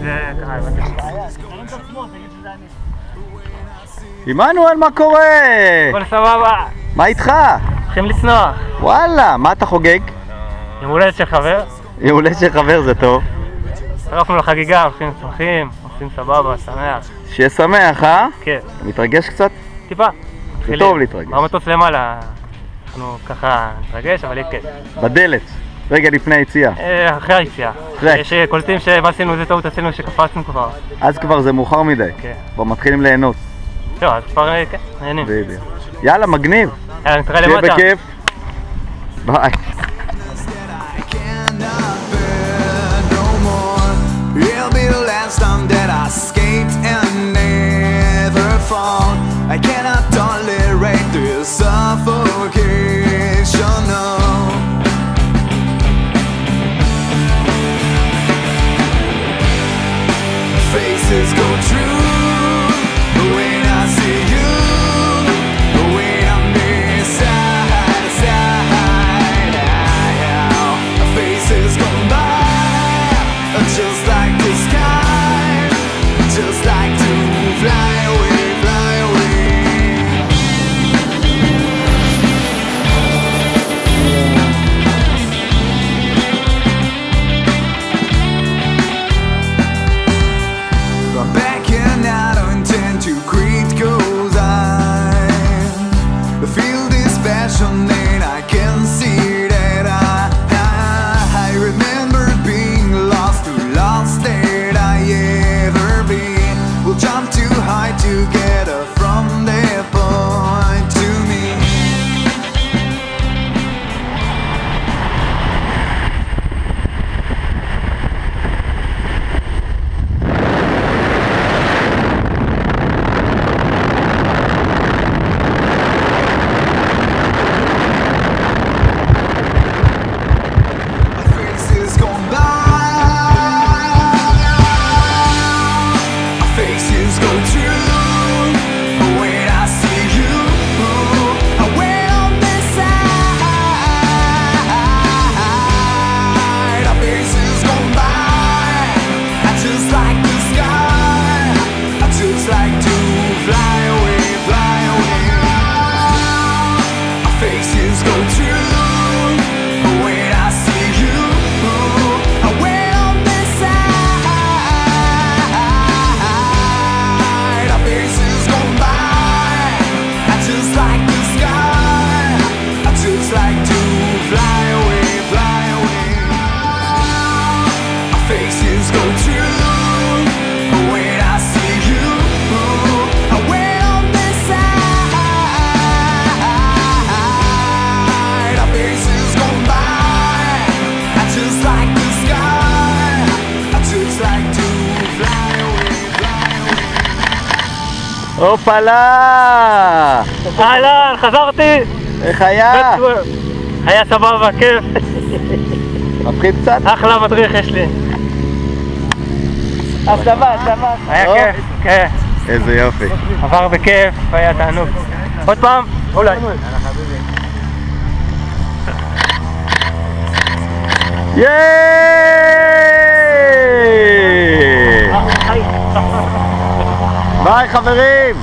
זה ככה, הבנתי. עמנואל, מה קורה? הכל סבבה. מה איתך? הולכים לצנוח. וואלה, מה אתה חוגג? יום הולדת של חבר. יום הולדת של חבר זה טוב. הצטרפנו לחגיגה, הולכים צמחים, עושים סבבה, שמח. שיהיה שמח, אה? כן. אתה מתרגש קצת? טיפה. זה טוב להתרגש. במטוס למעלה, אנחנו ככה נתרגש, אבל יהיה כיף. בדלת, רגע לפני היציאה. אחרי היציאה. אחרי. יש קולטים שמה עשינו זה טעות עשינו שקפצנו כבר. אז כבר זה מאוחר מדי. כן. כבר מתחילים ליהנות. לא, אז כבר כן, נהנים. בדיוק. יאללה, מגניב. יאללה, נתראה שיהיה למטה. בכיף. ביי. I cannot tolerate this suffocation, no. Faces go true when I see you, when I'm beside, faces go by, just like the sky, just like to fly away. הופלה! אהלן, חזרתי! איך היה? היה סבבה, כיף. מפחיד קצת? אחלה מדריך יש לי. סבבה. היה כיף, כן. איזה יופי. עבר בכיף, היה תענוג. עוד פעם? אולי. ביי חברים!